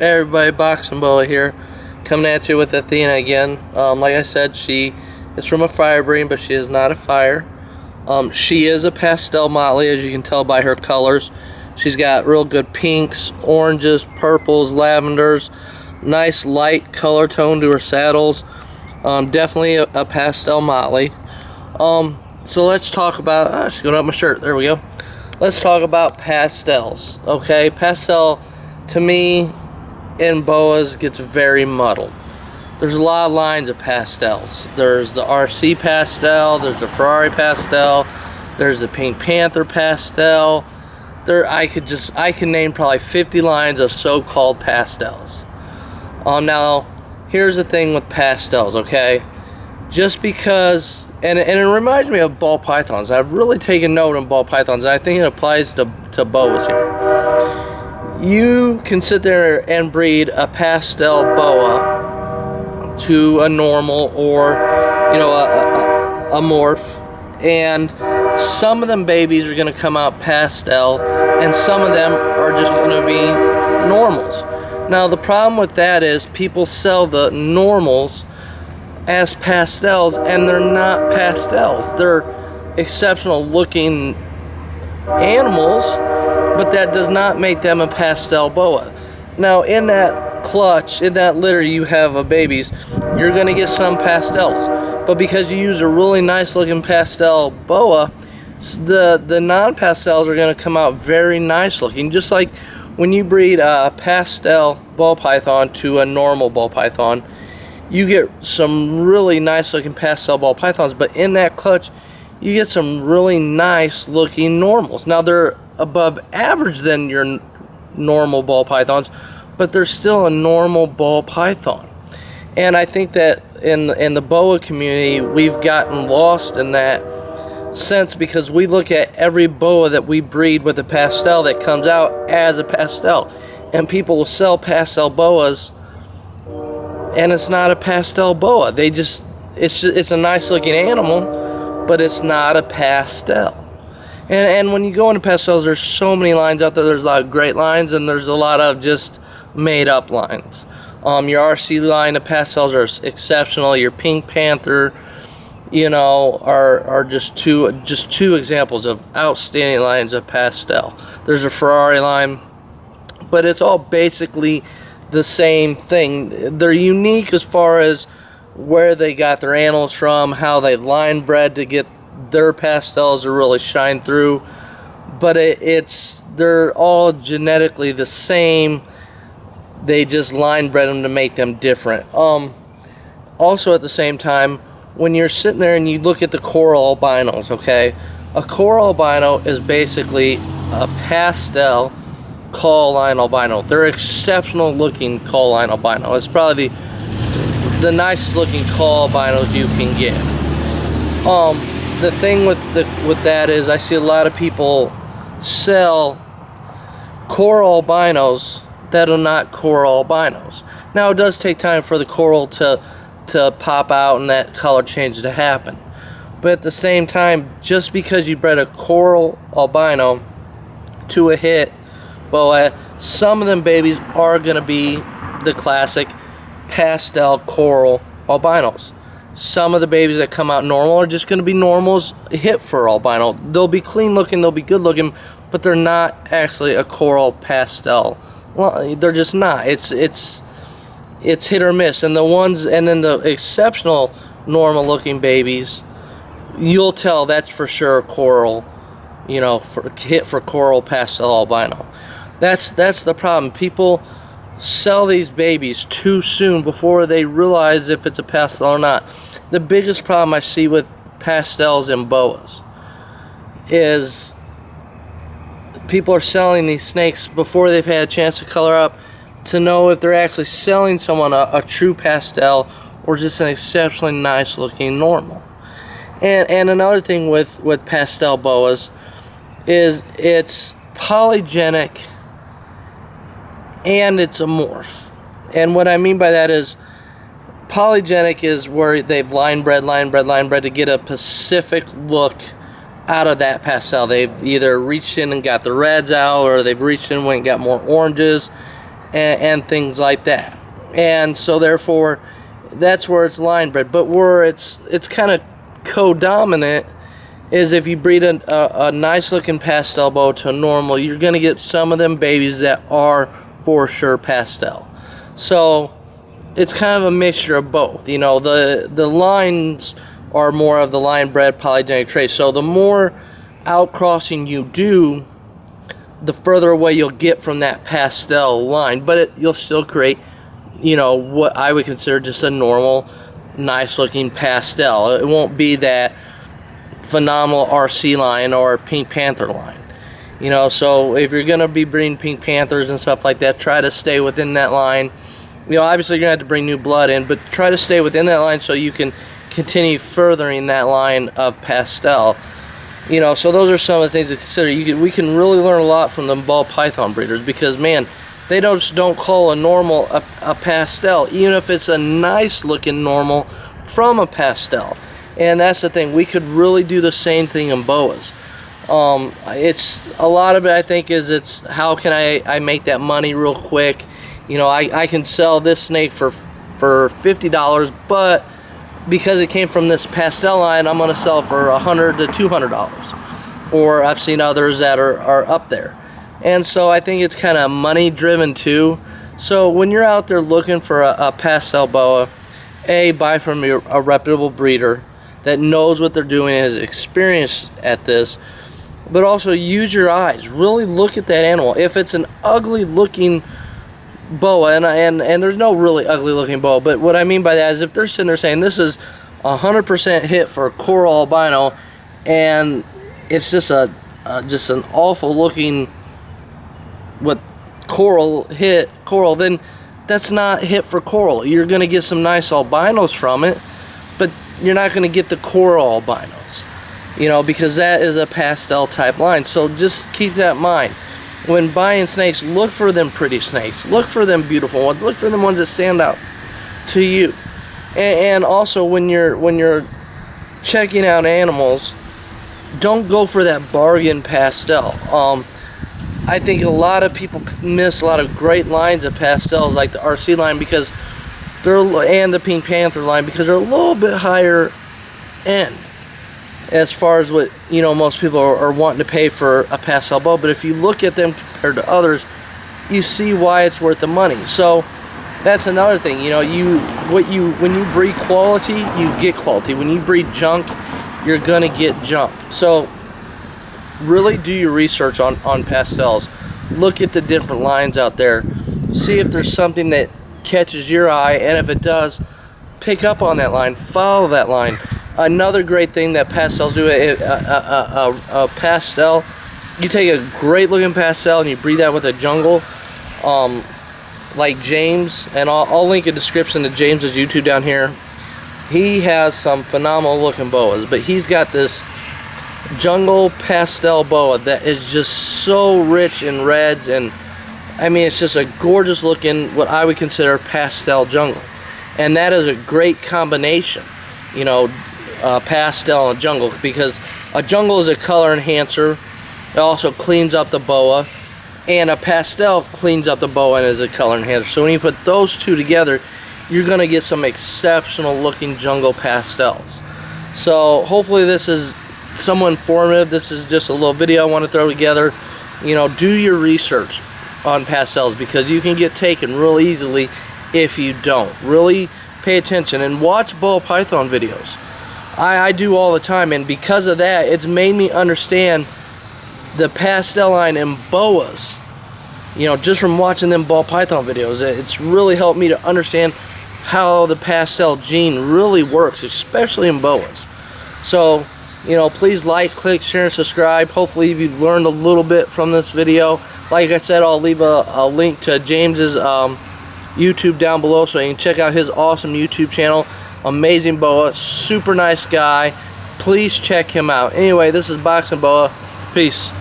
Hey everybody, Boxing Boa here, coming at you with Athena again. Like I said, she is from a fire breed, but she is not a fire. She is a pastel motley, as you can tell by her colors. She's got real good pinks, oranges, purples, lavenders, nice light color tone to her saddles. Definitely a pastel motley. So let's talk about, she's going up my shirt, there we go. Let's talk about pastels, okay? Pastel, to me, in boas gets very muddled. There's a lot of lines of pastels. There's the RC pastel, there's the Ferrari pastel, there's the Pink Panther pastel. I can name probably 50 lines of so-called pastels. Now, here's the thing with pastels, okay? Just because, and it reminds me of ball pythons. I've really taken note of ball pythons, and I think it applies to boas here. You can sit there and breed a pastel boa to a normal or, a morph, and some of them babies are going to come out pastel, and some of them are just going to be normals. Now, the problem with that is people sell the normals as pastels, and they're not pastels. They're exceptional looking animals, but that does not make them a pastel boa. Now, in that clutch, in that litter you have of babies, you're going to get some pastels, but because you use a really nice looking pastel boa, the non-pastels are going to come out very nice looking. Just like when you breed a pastel ball python to a normal ball python, you get some really nice looking pastel ball pythons, but in that clutch you get some really nice looking normals. Now, they're above average than your normal ball pythons, but they're still a normal ball python. And I think that in the boa community, we've gotten lost in that sense, because we look at every boa that we breed with a pastel that comes out as a pastel, and people will sell pastel boas, and it's not a pastel boa. It's a nice looking animal, but it's not a pastel. And when you go into pastels, there's so many lines out there. There's a lot of great lines, and there's a lot of just made up lines. Your RC line of pastels are exceptional. Your Pink Panther, are just two examples of outstanding lines of pastel. There's a Ferrari line, but it's all basically the same thing. They're unique as far as where they got their animals from, how they line bred to get their pastels to really shine through, but they're all genetically the same. They just line bred them to make them different. Also, at the same time, when you're sitting there and you look at the coral albinos, okay, a coral albino is basically a pastel caul-line albino. They're exceptional looking caul-line albino. It's probably the nicest looking caul albinos you can get. The thing with that is, I see a lot of people sell coral albinos that are not coral albinos. Now, it does take time for the coral to pop out and that color change to happen, but at the same time, just because you bred a coral albino to a hit boa, some of them babies are going to be the classic pastel coral albinos. Some of the babies that come out normal are just going to be normals hit for albino. They'll be clean looking, they'll be good looking, but they're not actually a coral pastel. Well, they're just not. It's hit or miss. And then the exceptional normal looking babies, you'll tell that's for sure coral, hit for coral pastel albino. That's the problem. People sell these babies too soon before they realize if it's a pastel or not. The biggest problem I see with pastels and boas is people are selling these snakes before they've had a chance to color up to know if they're actually selling someone a true pastel or just an exceptionally nice looking normal. And another thing with pastel boas is it's polygenic and it's a morph. And what I mean by that is, polygenic is where they've line bred to get a specific look out of that pastel. They've either reached in and got the reds out, or they've reached in and went and got more oranges, and things like that. And so therefore, that's where it's line bred. But where it's kind of co-dominant is if you breed a nice looking pastel boa to a normal, you're going to get some of them babies that are for sure pastel. So it's kind of a mixture of both. You know, the lines are more of the line bred polygenic traits. So the more outcrossing you do, the further away you'll get from that pastel line, but you'll still create, you know, what I would consider just a normal, nice looking pastel. It won't be that phenomenal RC line or Pink Panther line. You know, so if you're gonna be breeding Pink Panthers and stuff like that, try to stay within that line. You know, obviously you're gonna have to bring new blood in, but try to stay within that line so you can continue furthering that line of pastel. You know, so those are some of the things to consider. We can really learn a lot from the ball python breeders, because man, they don't call a normal a pastel, even if it's a nice looking normal from a pastel. And that's the thing, we could really do the same thing in boas. It's a lot of it, I think, is it's how can I make that money real quick. You know, I can sell this snake for $50, but because it came from this pastel line, I'm gonna sell for $100 to $200. Or I've seen others that are up there. And so I think it's kind of money driven too. So when you're out there looking for a pastel boa, buy from a reputable breeder that knows what they're doing and has experience at this, but also use your eyes. Really look at that animal. If it's an ugly looking boa, and there's no really ugly looking boa, but what I mean by that is if they're sitting there saying this is 100% hit for coral albino, and it's just just an awful looking coral, then that's not hit for coral. You're going to get some nice albinos from it, but you're not going to get the coral albinos, you know, because that is a pastel type line. So just keep that in mind. When buying snakes, look for them pretty snakes. Look for them beautiful ones. Look for them ones that stand out to you. And also when you're checking out animals, don't go for that bargain pastel. I think a lot of people miss a lot of great lines of pastels, like the RC line, because and the Pink Panther line, because they're a little bit higher end as far as what, you know, most people are wanting to pay for a pastel boa. But if you look at them compared to others, you see why it's worth the money. So that's another thing. You know, when you breed quality, you get quality. When you breed junk, you're gonna get junk. So really do your research on pastels. Look at the different lines out there. See if there's something that catches your eye, and if it does, pick up on that line, follow that line. Another great thing that pastels do, a pastel, you take a great looking pastel and you breed that with a jungle, like James, and I'll link a description to James's YouTube down here. He has some phenomenal looking boas, but he's got this jungle pastel boa that is just so rich in reds, and I mean, it's just a gorgeous looking, what I would consider pastel jungle. And that is a great combination, you know, pastel and jungle, because a jungle is a color enhancer. It also cleans up the boa, and a pastel cleans up the boa and is a color enhancer. So when you put those two together, you're gonna get some exceptional looking jungle pastels. So hopefully this is somewhat informative. This is just a little video I want to throw together. You know, do your research on pastels, because you can get taken real easily if you don't. Really pay attention and watch ball python videos. I do all the time, and because of that, it's made me understand the pastel line in boas. You know, just from watching them ball python videos, it's really helped me to understand how the pastel gene really works, especially in boas. So, you know, please like, click, share, and subscribe. Hopefully you've learned a little bit from this video. Like I said, I'll leave a link to James's YouTube down below, so you can check out his awesome YouTube channel. Amazing boa, super nice guy. Please check him out. Anyway, this is Boxing Boa. Peace.